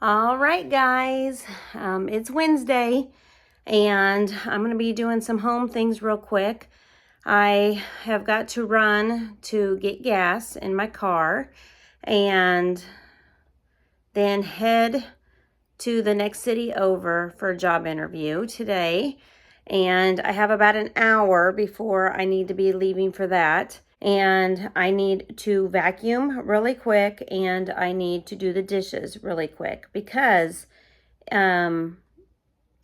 All right, guys, it's Wednesday, and I'm going to be doing some home things real quick. I have got to run to get gas in my car and then head to the next city over for a job interview today. And I have about an hour before I need to be leaving for that. And I need to vacuum really quick, and I need to do the dishes really quick because I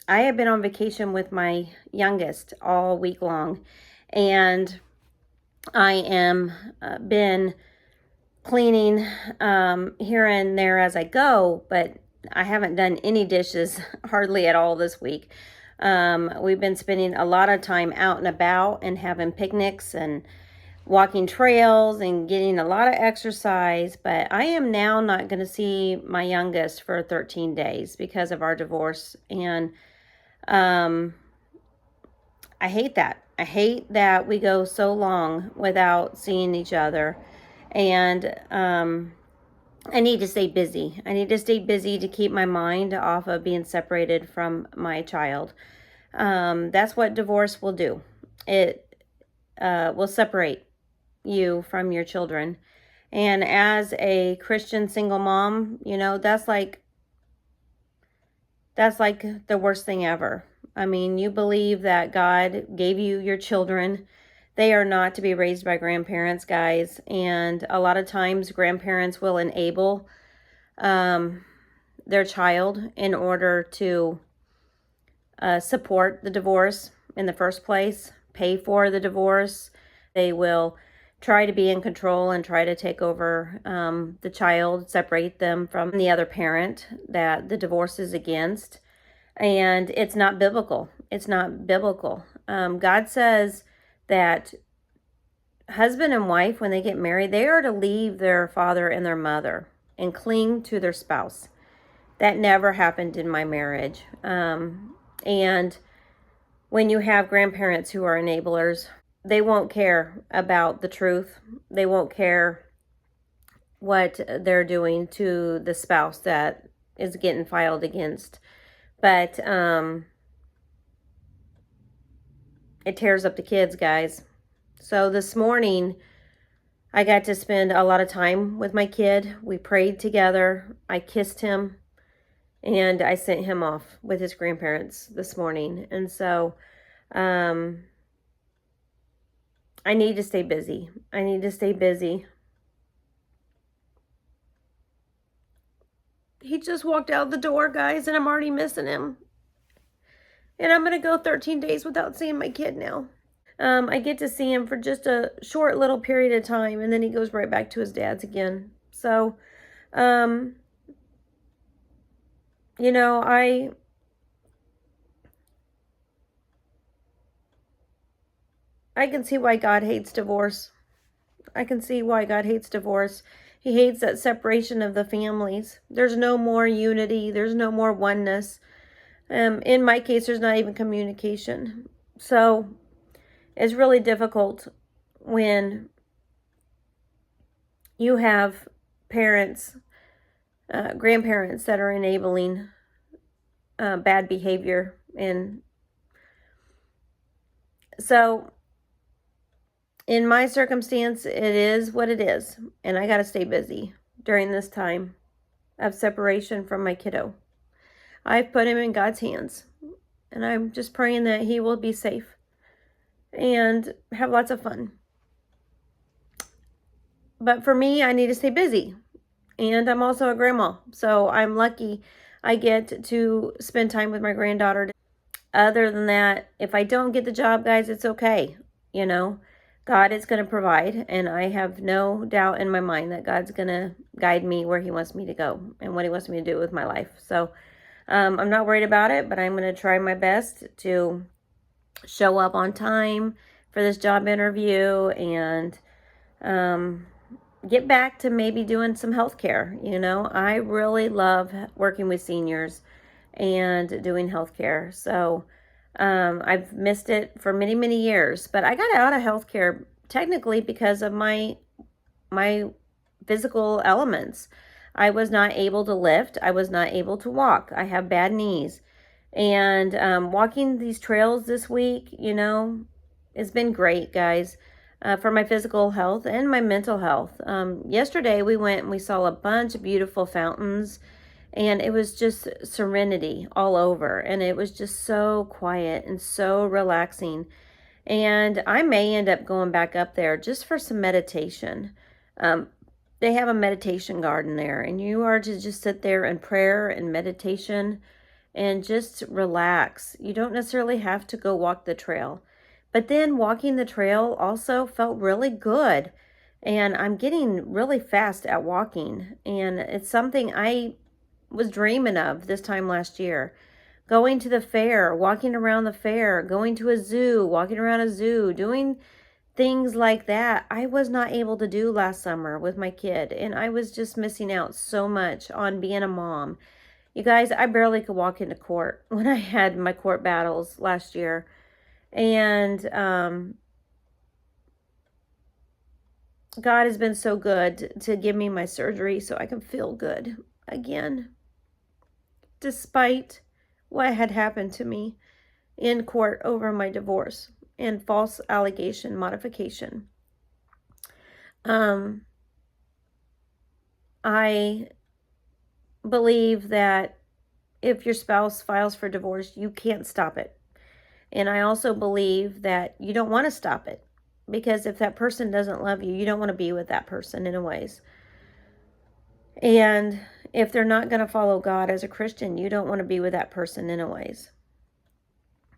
have been on vacation with my youngest all week long, and I am been cleaning here and there as I go, but I haven't done any dishes hardly at all this week. We've been spending a lot of time out and about and having picnics and walking trails and getting a lot of exercise, but I am now not going to see my youngest for 13 days because of our divorce. And I hate that. I hate that we go so long without seeing each other. And I need to stay busy. I need to stay busy to keep my mind off of being separated from my child. That's what divorce will do. It will separate you from your children. And as a Christian single mom, you know, that's like the worst thing ever. I mean, you believe that God gave you your children. They are not to be raised by grandparents, guys. And a lot of times grandparents will enable their child in order to support the divorce in the first place, pay for the divorce. They will try to be in control and try to take over the child, separate them from the other parent that the divorce is against. And it's not biblical. It's not biblical. God says that husband and wife, when they get married, they are to leave their father and their mother and cling to their spouse. That never happened in my marriage. And when you have grandparents who are enablers, they won't care about the truth. They won't care what they're doing to the spouse that is getting filed against. But it tears up the kids, guys. So this morning, I got to spend a lot of time with my kid. We prayed together. I kissed him, and I sent him off with his grandparents this morning. And so I need to stay busy. I need to stay busy. He just walked out the door, guys, and I'm already missing him. And I'm going to go 13 days without seeing my kid now. I get to see him for just a short little period of time, and then he goes right back to his dad's again. So, you know, I can see why God hates divorce. I can see why God hates divorce. He hates that separation of the families. There's no more unity. There's no more oneness. In my case, there's not even communication. So it's really difficult when you have parents, grandparents that are enabling bad behavior. And so in my circumstance, it is what it is. And I got to stay busy during this time of separation from my kiddo. I've put him in God's hands. And I'm just praying that he will be safe and have lots of fun. But for me, I need to stay busy. And I'm also a grandma. So I'm lucky I get to spend time with my granddaughter. Other than that, if I don't get the job, guys, it's okay. You know, God is going to provide. And I have no doubt in my mind that God's going to guide me where he wants me to go and what he wants me to do with my life. So I'm not worried about it, but I'm going to try my best to show up on time for this job interview and get back to maybe doing some healthcare. You know, I really love working with seniors and doing healthcare. So I've missed it for many, many years, but I got out of healthcare technically because of my physical elements. I was not able to lift. I was not able to walk. I have bad knees. And walking these trails this week, you know, it's been great, guys, for my physical health and my mental health. Yesterday, we went and we saw a bunch of beautiful fountains, and it was just serenity all over. And it was just so quiet and so relaxing. And I may end up going back up there just for some meditation. They have a meditation garden there, and you are to just sit there in prayer and meditation and just relax. You don't necessarily have to go walk the trail. But then walking the trail also felt really good. And I'm getting really fast at walking. And it's something I was dreaming of this time last year. Going to the fair, walking around the fair, going to a zoo, walking around a zoo, doing things like that I was not able to do last summer with my kid. And I was just missing out so much on being a mom. You guys, I barely could walk into court when I had my court battles last year. And God has been so good to give me my surgery so I can feel good again, despite what had happened to me in court over my divorce and false allegation modification. I believe that if your spouse files for divorce, you can't stop it. And I also believe that you don't want to stop it, because if that person doesn't love you, you don't want to be with that person in a ways. And if they're not going to follow God as a Christian, you don't want to be with that person in a ways.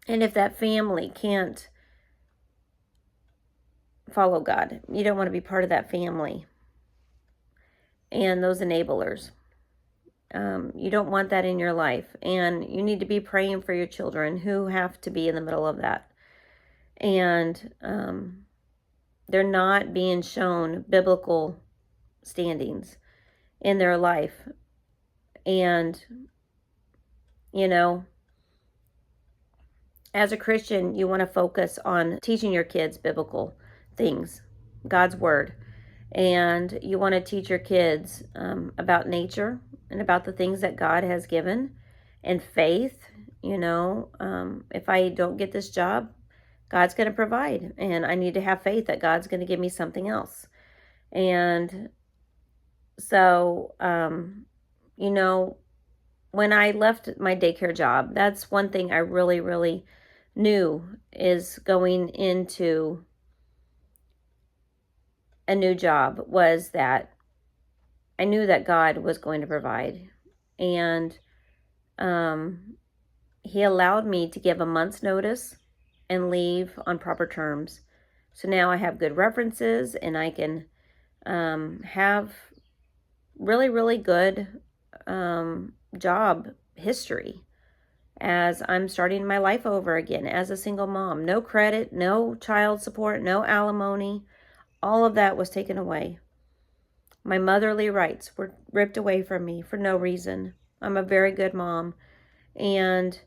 And if that family can't follow God, you don't want to be part of that family and those enablers. You don't want that in your life. And you need to be praying for your children who have to be in the middle of that. And they're not being shown biblical standings in their life. And, you know, as a Christian, you want to focus on teaching your kids biblical things, God's word. And you want to teach your kids about nature and about the things that God has given, and faith. You know, if I don't get this job, God's going to provide, and I need to have faith that God's going to give me something else. And so, you know, when I left my daycare job, that's one thing I really, really knew, is going into a new job, was that I knew that God was going to provide. And he allowed me to give a month's notice and leave on proper terms. So now I have good references, and I can have really, really good job history as I'm starting my life over again as a single mom. No credit, no child support, no alimony. All of that was taken away. My motherly rights were ripped away from me for no reason. I'm a very good mom. And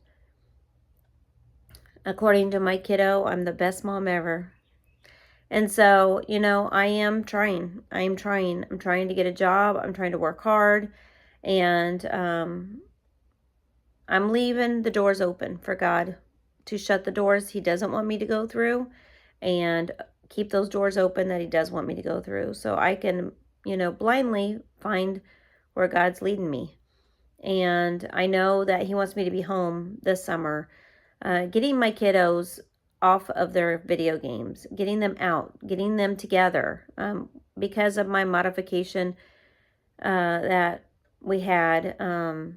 according to my kiddo, I'm the best mom ever. And so, you know, I am trying. I'm trying to get a job. I'm trying to work hard. And I'm leaving the doors open for God to shut the doors he doesn't want me to go through, and keep those doors open that he does want me to go through, so I can, you know, blindly find where God's leading me. And I know that he wants me to be home this summer, getting my kiddos off of their video games, getting them out, getting them together, because of my modification that we had.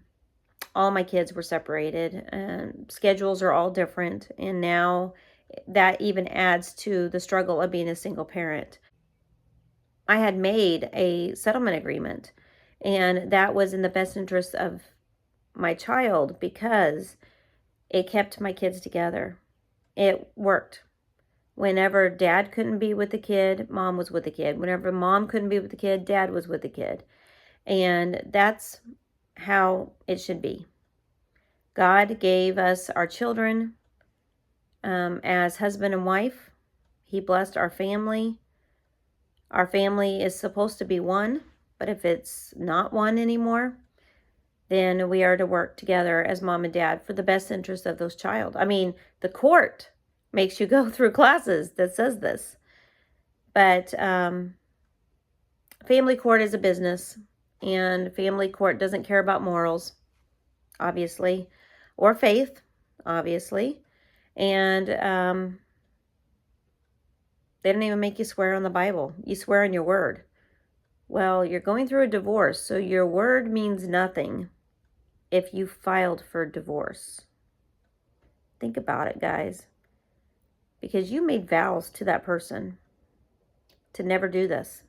All my kids were separated, and schedules are all different. And now that even adds to the struggle of being a single parent. I had made a settlement agreement, and that was in the best interest of my child, because it kept my kids together. It worked. Whenever dad couldn't be with the kid, mom was with the kid. Whenever mom couldn't be with the kid, dad was with the kid. And that's how it should be. God gave us our children as husband and wife. He blessed our family. Our family is supposed to be one, But if it's not one anymore, then we are to work together as mom and dad for the best interest of those child. I mean, the court makes you go through classes that says this. But family court is a business, and family court doesn't care about morals, obviously, or faith, obviously. And they don't even make you swear on the Bible. You swear on your word. Well, you're going through a divorce, so your word means nothing if you filed for divorce. Think about it, guys. Because you made vows to that person to never do this.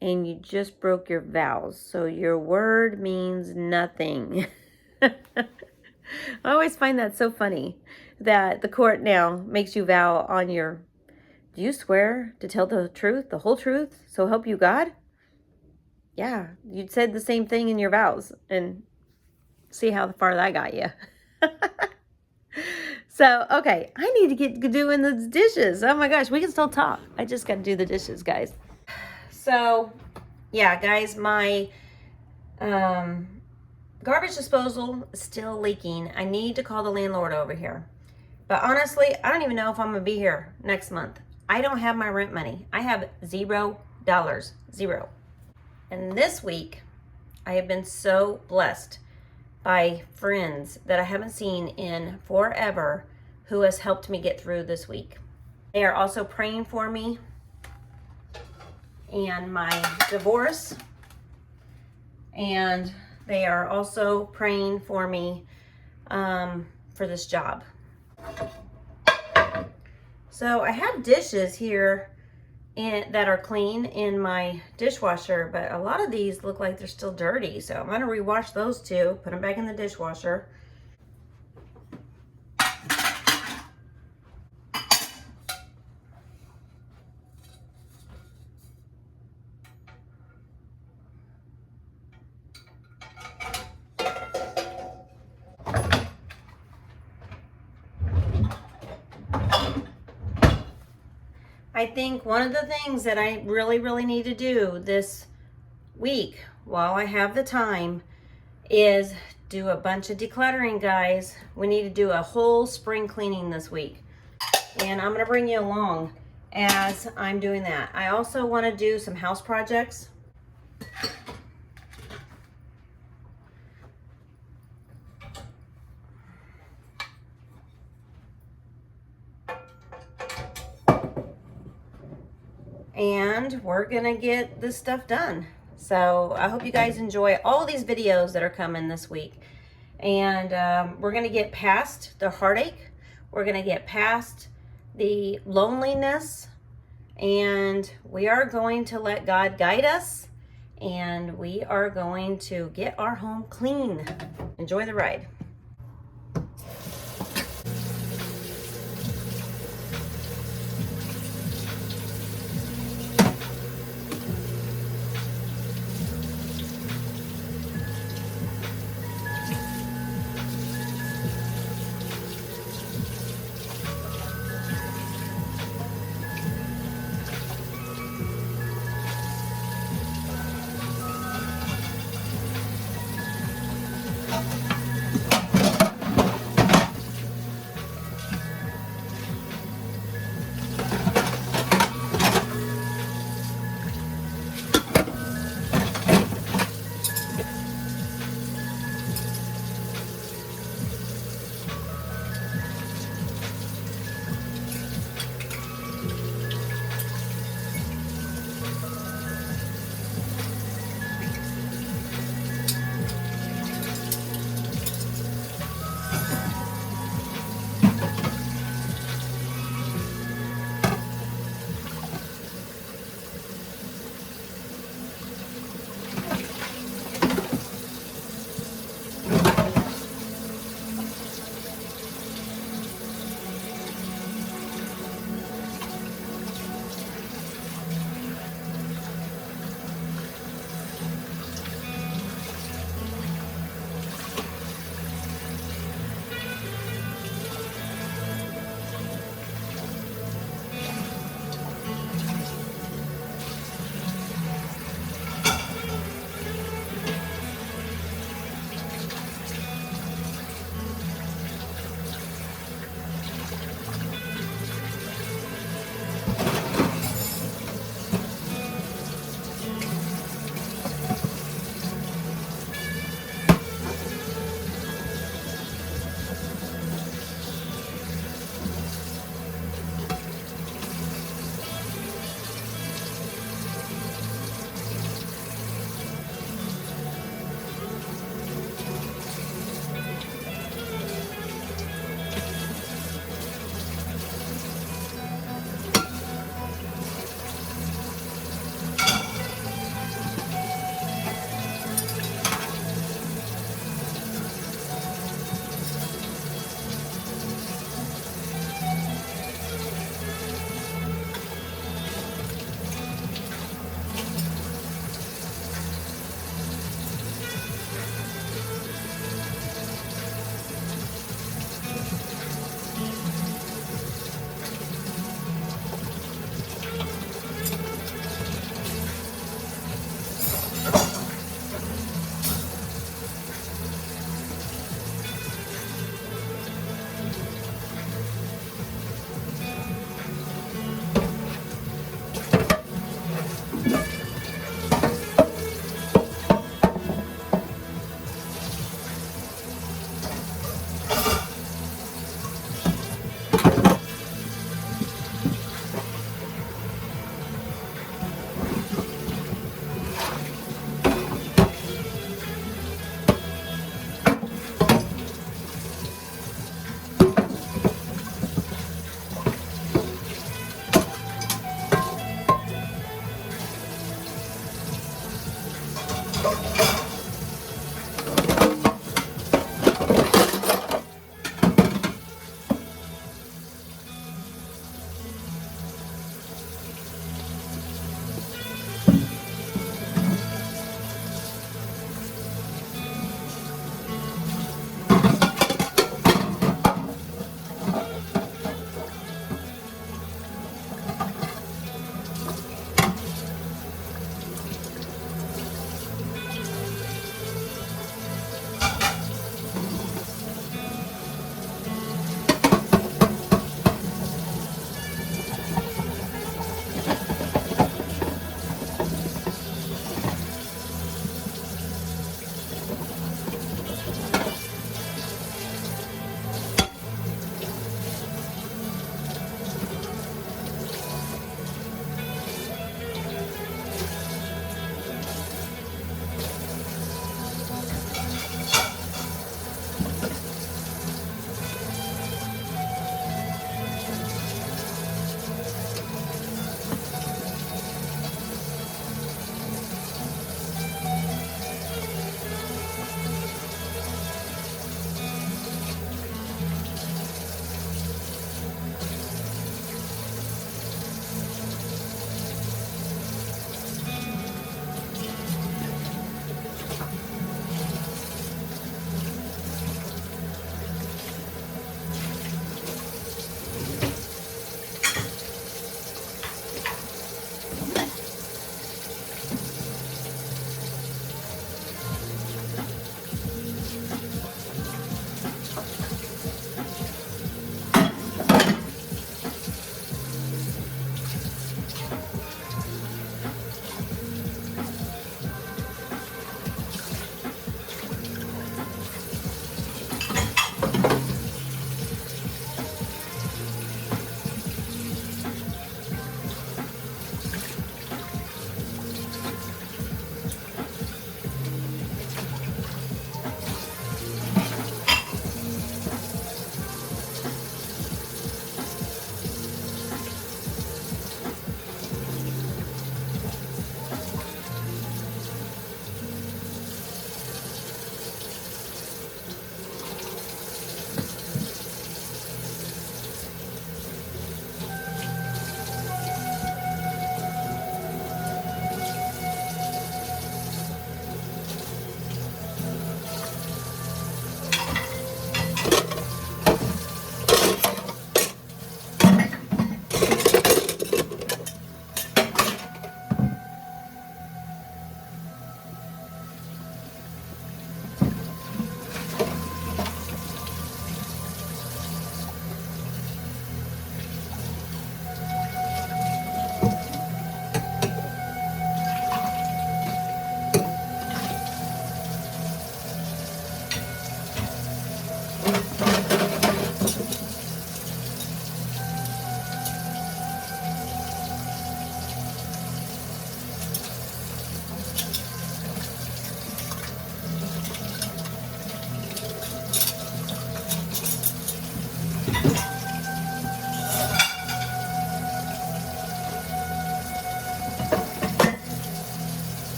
And you just broke your vows. So your word means nothing. I always find that so funny that the court now makes you vow on your, do you swear to tell the truth, the whole truth, so help you God? Yeah, you said the same thing in your vows, and see how far that got you. So, okay, I need to get doing the dishes. Oh my gosh, we can still talk. I just got to do the dishes, guys. So, yeah, guys, my garbage disposal is still leaking. I need to call the landlord over here. But honestly, I don't even know if I'm going to be here next month. I don't have my rent money. I have $0. Zero. And this week, I have been so blessed by friends that I haven't seen in forever who has helped me get through this week. They are also praying for me and my divorce. And they are also praying for me for this job. So I have dishes here that are clean in my dishwasher, but a lot of these look like they're still dirty. So I'm gonna rewash those two, put them back in the dishwasher. I think one of the things that I really need to do this week while I have the time is do a bunch of decluttering, guys. We need to do a whole spring cleaning this week. And I'm gonna bring you along as I'm doing that. I also wanna do some house projects. And we're gonna get this stuff done. So I hope you guys enjoy all these videos that are coming this week. And we're gonna get past the heartache. We're gonna get past the loneliness. And we are going to let God guide us. And we are going to get our home clean. Enjoy the ride.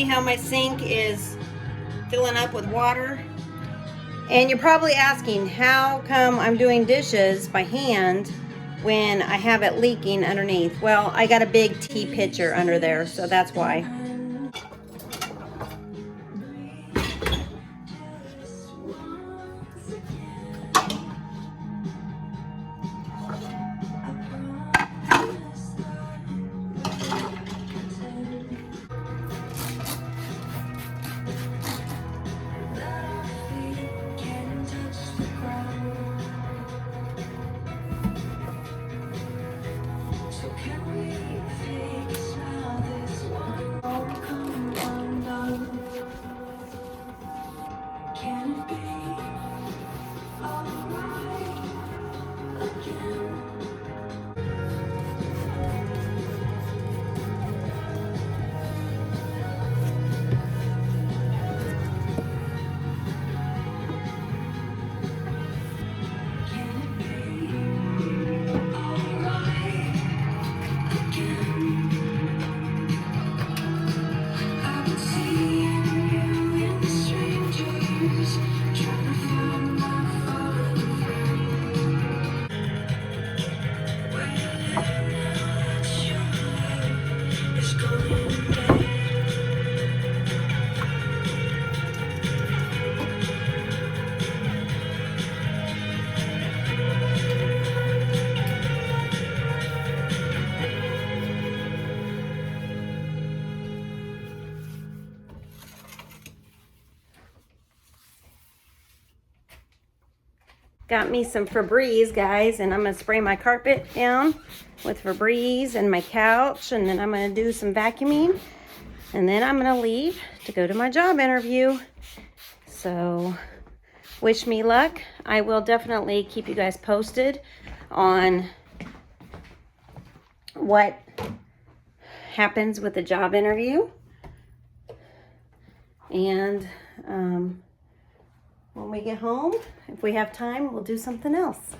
see how my sink is filling up with water? And you're probably asking, how come I'm doing dishes by hand when I have it leaking underneath? Well, I got a big tea pitcher under there, so that's why. Got me some Febreze, guys, and I'm gonna spray my carpet down with Febreze and my couch, and then I'm gonna do some vacuuming, and then I'm gonna leave to go to my job interview. So wish me luck. I will definitely keep you guys posted on what happens with the job interview. And when we get home, if we have time, we'll do something else.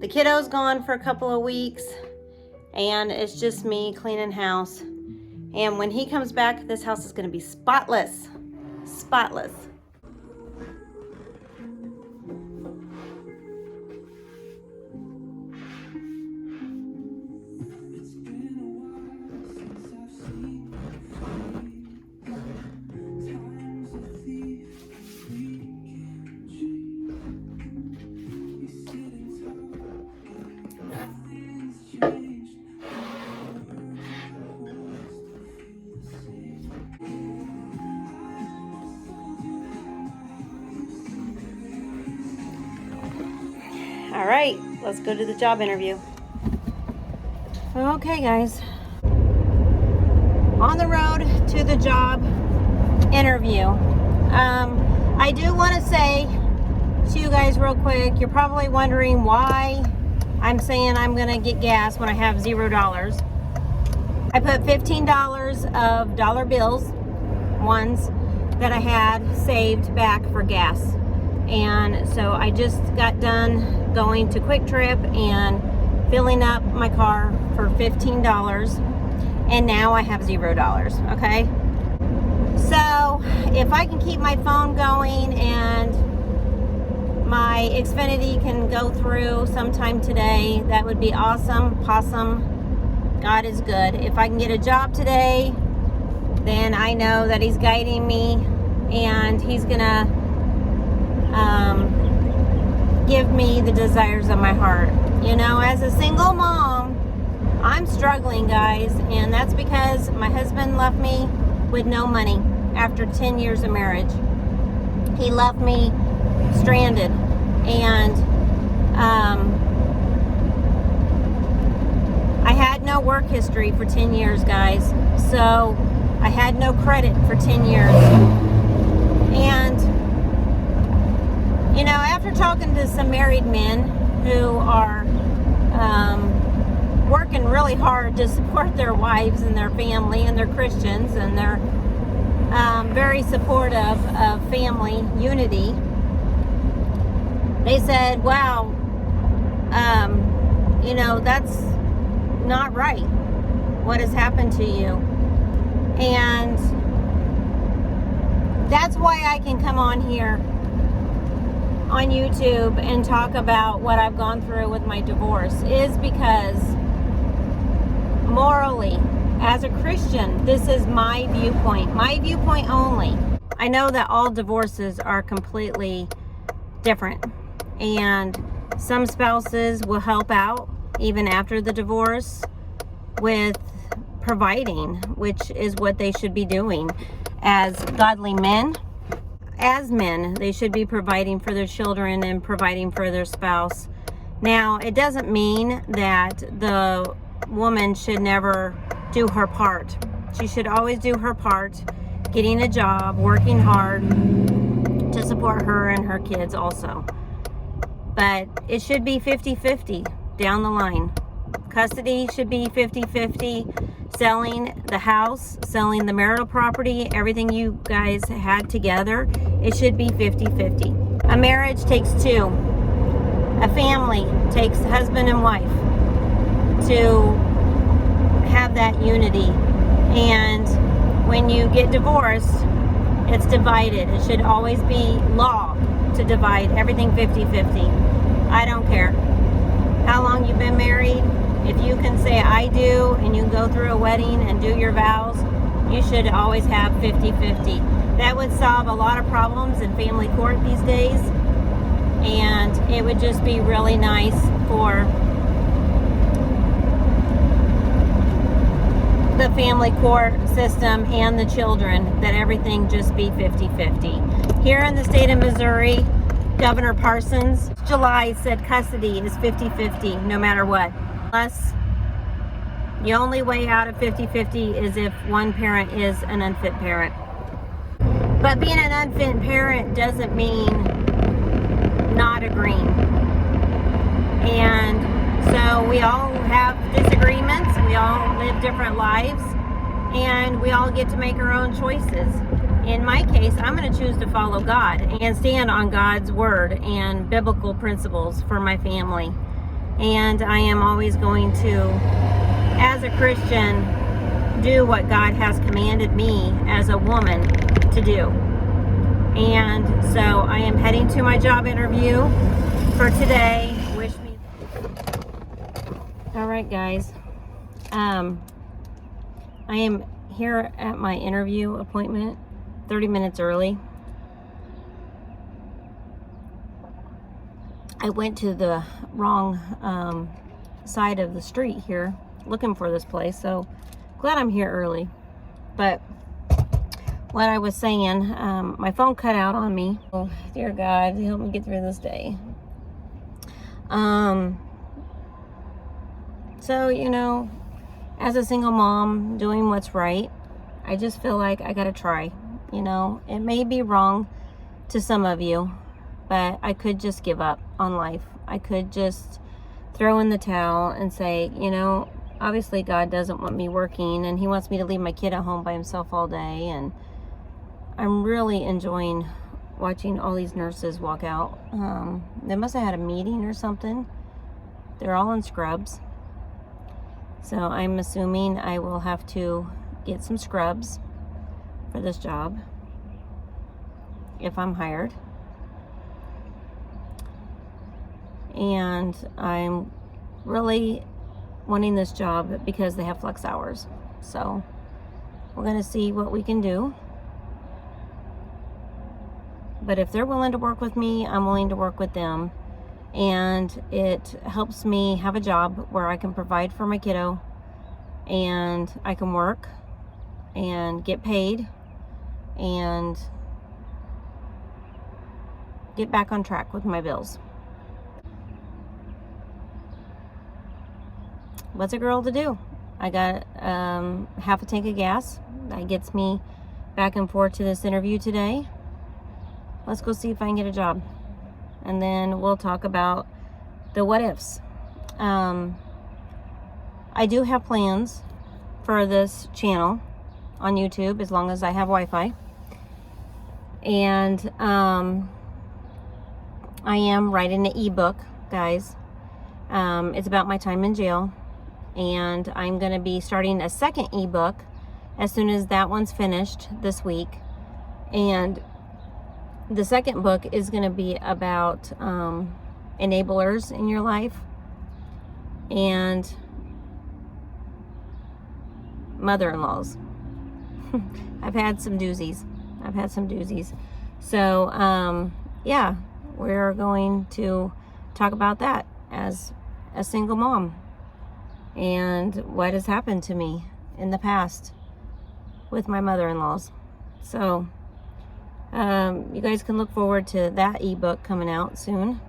The kiddo's gone for a couple of weeks, and it's just me cleaning house. And when he comes back, this house is going to be spotless. Spotless. All right, let's go to the job interview. Okay, guys. On the road to the job interview. I do want to say to you guys real quick, you're probably wondering why I'm saying I'm going to get gas when I have $0. I put $15 of dollar bills, ones that I had saved back for gas. And so I just got done going to Quick Trip and filling up my car for $15, and now I have $0, okay? So if I can keep my phone going and my Xfinity can go through sometime today, that would be awesome. Possum, God is good. If I can get a job today, then I know that He's guiding me and He's gonna give me the desires of my heart. You know, as a single mom, I'm struggling, guys, and that's because my husband left me with no money after 10 years of marriage. He left me stranded, and I had no work history for 10 years, guys, so I had no credit for 10 years. And you know, after talking to some married men who are working really hard to support their wives and their family, and they're Christians, and they're very supportive of family unity, they said, wow, you know, that's not right, what has happened to you. And that's why I can come on here on YouTube and talk about what I've gone through with my divorce, is because morally, as a Christian, this is my viewpoint only. I know that all divorces are completely different, and some spouses will help out even after the divorce with providing, which is what they should be doing as godly men. As men, they should be providing for their children and providing for their spouse. Now, it doesn't mean that the woman should never do her part. She should always do her part, getting a job, working hard to support her and her kids also. But it should be 50-50 down the line. Custody should be 50-50. Selling the house, selling the marital property, everything you guys had together, it should be 50-50. A marriage takes two. A family takes husband and wife to have that unity. And when you get divorced, it's divided. It should always be law to divide everything 50-50. I don't care how long you've been married. If you can say I do, and you go through a wedding and do your vows, you should always have 50-50. That would solve a lot of problems in family court these days, and it would just be really nice for the family court system and the children, that everything just be 50-50. Here in the state of Missouri, Governor Parsons, July, said custody is 50-50 no matter what. Plus, the only way out of 50-50 is if one parent is an unfit parent. But being an unfit parent doesn't mean not agreeing. And so we all have disagreements, we all live different lives, and we all get to make our own choices. In my case, I'm going to choose to follow God and stand on God's word and biblical principles for my family. And I am always going to, as a Christian, do what God has commanded me as a woman to do. And so I am heading to my job interview for today. Wish me. All right, guys. I am here at my interview appointment 30 minutes early. I went to the wrong side of the street here looking for this place, so glad I'm here early. But what I was saying, my phone cut out on me. Oh, dear God, help me get through this day. So, you know, as a single mom doing what's right, I just feel like I gotta try. You know, it may be wrong to some of you, but I could just give up on life. I could just throw in the towel and say, you know, obviously God doesn't want me working, and he wants me to leave my kid at home by himself all day. And I'm really enjoying watching all these nurses walk out. They must have had a meeting or something. They're all in scrubs. So I'm assuming I will have to get some scrubs for this job if I'm hired. And I'm really wanting this job because they have flex hours. So we're going to see what we can do. But if they're willing to work with me, I'm willing to work with them. And it helps me have a job where I can provide for my kiddo, and I can work and get paid and get back on track with my bills. What's a girl to do? I got half a tank of gas. That gets me back and forth to this interview today. Let's go see if I can get a job. And then we'll talk about the what ifs. I do have plans for this channel on YouTube as long as I have Wi-Fi. And I am writing an ebook, guys. It's about my time in jail. And I'm going to be starting a second ebook as soon as that one's finished this week. And the second book is going to be about enablers in your life and mother-in-laws. I've had some doozies. So, yeah, we're going to talk about that as a single mom and what has happened to me in the past with my mother-in-laws. So, you guys can look forward to that ebook coming out soon.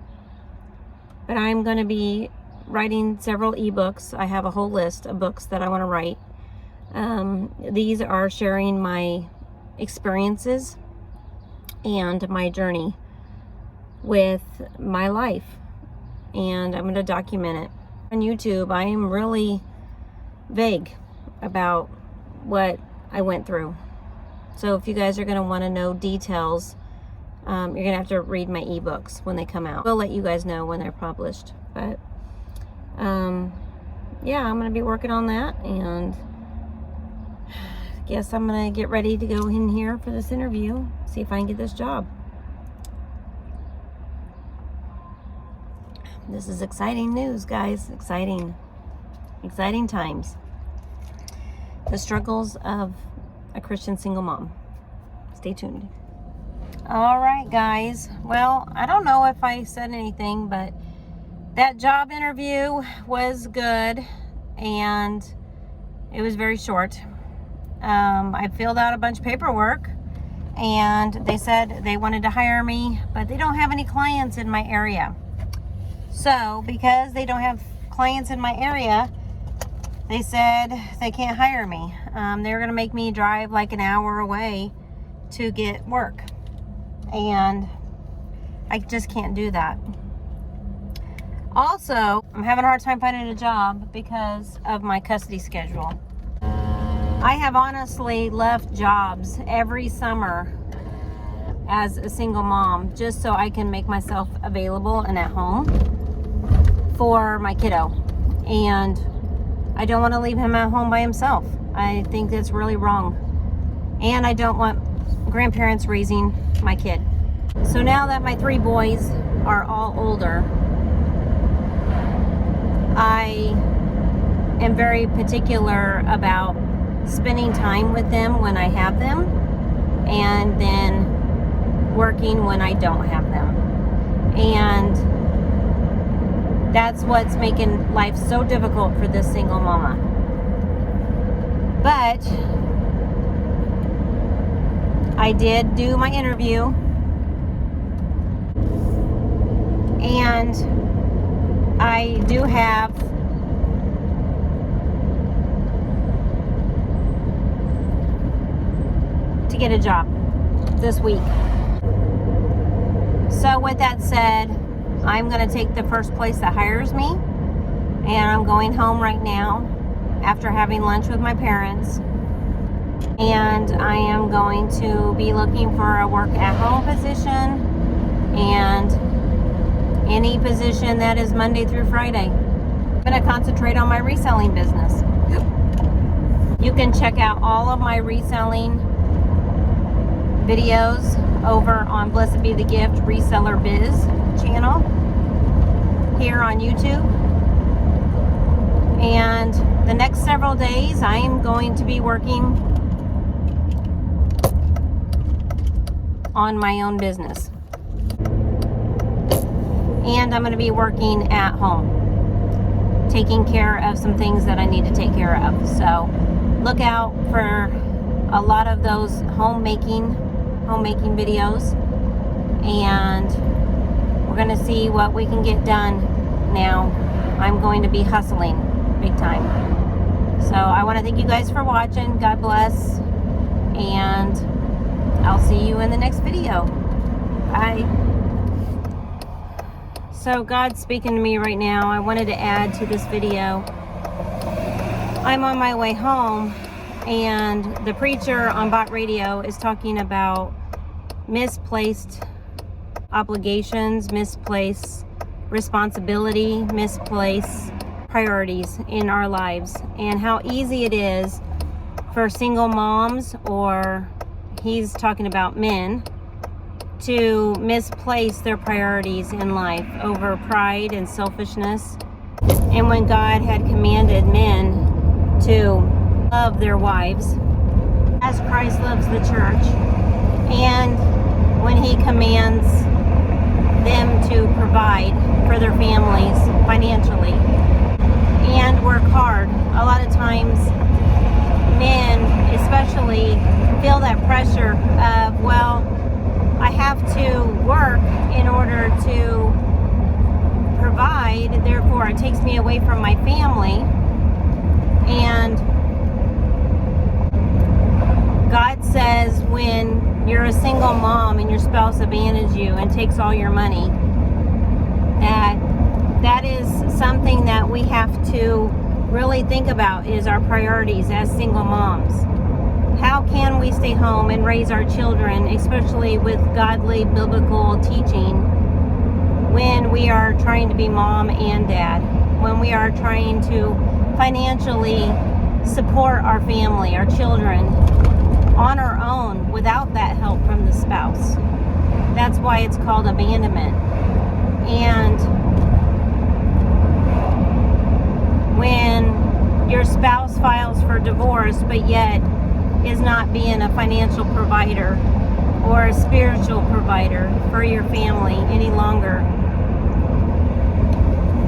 But I'm going to be writing several ebooks. I have a whole list of books that I want to write. These are sharing my experiences and my journey with my life. And I'm going to document it. On YouTube, I am really vague about what I went through. So if you guys are going to want to know details, you're going to have to read my ebooks when they come out. We'll let you guys know when they're published. But, yeah, I'm going to be working on that. And I guess I'm going to get ready to go in here for this interview. See if I can get this job. This is exciting news, guys. Exciting times. The struggles of a Christian single mom. Stay tuned. All right, guys. Well, I don't know if I said anything, but that job interview was good, and it was very short. I filled out a bunch of paperwork, and they said they wanted to hire me, but they don't have any clients in my area. So, because they don't have clients in my area, they said they can't hire me. They were going to make me drive like an hour away to get work. And I just can't do that. Also, I'm having a hard time finding a job because of my custody schedule. I have honestly left jobs every summer as a single mom just so I can make myself available and at home for my kiddo. And I don't want to leave him at home by himself. I think that's really wrong. And I don't want grandparents raising my kid. So now that my 3 boys are all older, I am very particular about spending time with them when I have them, and then working when I don't have them. And that's what's making life so difficult for this single mama. But I did do my interview, and I do have get a job this week. So with that said, I'm going to take the first place that hires me, and I'm going home right now after having lunch with my parents, and I am going to be looking for a work at home position and any position that is Monday through Friday. I'm going to concentrate on my reselling business. You can check out all of my reselling videos over on Blessed Be the Gift Reseller Biz channel here on YouTube. And the next several days I am going to be working on my own business. And I'm going to be working at home, taking care of some things that I need to take care of. So look out for a lot of those homemaking videos, and we're going to see what we can get done now. I'm going to be hustling big time. So I want to thank you guys for watching. God bless, and I'll see you in the next video. Bye. So God's speaking to me right now. I wanted to add to this video. I'm on my way home, and the preacher on Bot Radio is talking about misplaced obligations, misplaced responsibility, misplaced priorities in our lives, and how easy it is for single moms, or he's talking about men, to misplace their priorities in life over pride and selfishness. And when God had commanded men to love their wives as Christ loves the church, and when he commands them to provide for their families financially and work hard, a lot of times men especially feel that pressure of, well, I have to work in order to provide, therefore it takes me away from my family. And God says when you're a single mom and your spouse abandons you and takes all your money, that is something that we have to really think about, is our priorities as single moms. How can we stay home and raise our children, especially with godly biblical teaching, when we are trying to be mom and dad, when we are trying to financially support our family, our children, on our own without that help from the spouse? That's why it's called abandonment. And when your spouse files for divorce but yet is not being a financial provider or a spiritual provider for your family any longer,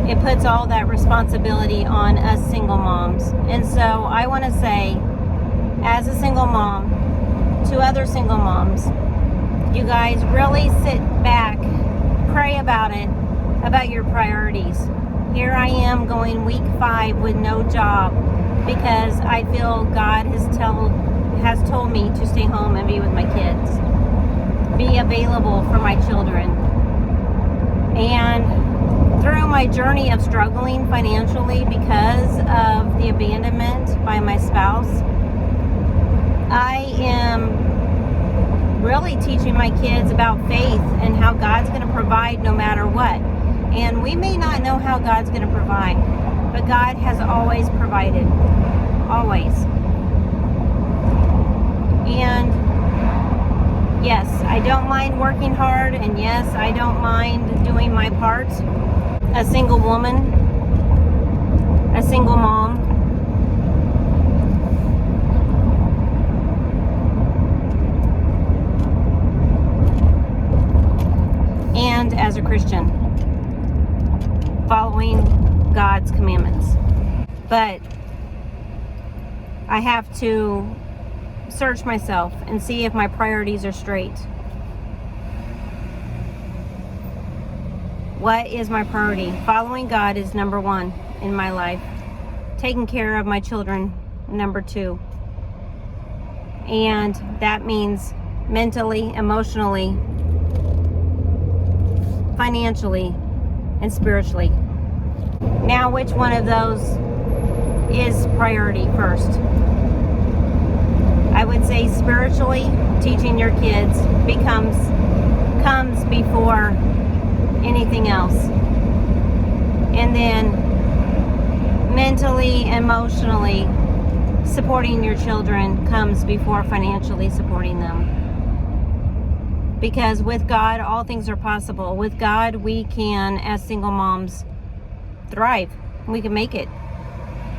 it puts all that responsibility on us single moms. And so I want to say, as a single mom, to other single moms, you guys really sit back, pray about it, about your priorities. Here I am going week 5 with no job because I feel God has told me to stay home and be with my kids, be available for my children. And through my journey of struggling financially because of the abandonment by my spouse, I am really teaching my kids about faith and how God's going to provide no matter what. And we may not know how God's going to provide, but God has always provided. Always. And yes, I don't mind working hard, and yes, I don't mind doing my part. A single woman, a single mom. And as a Christian, following God's commandments. But I have to search myself and see if my priorities are straight. What is my priority? Following God is number 1 in my life. Taking care of my children, number 2. And that means mentally, emotionally, financially, and spiritually. Now, which one of those is priority first? I would say spiritually, teaching your kids comes before anything else. And then mentally, emotionally, supporting your children comes before financially supporting them. Because with God, all things are possible. With God, we can, as single moms, thrive. We can make it.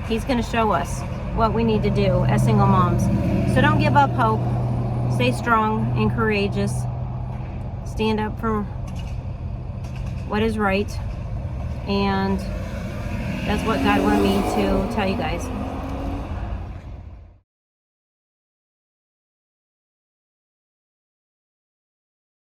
He's going to show us what we need to do as single moms. So don't give up hope. Stay strong and courageous. Stand up for what is right. And that's what God wanted me to tell you guys.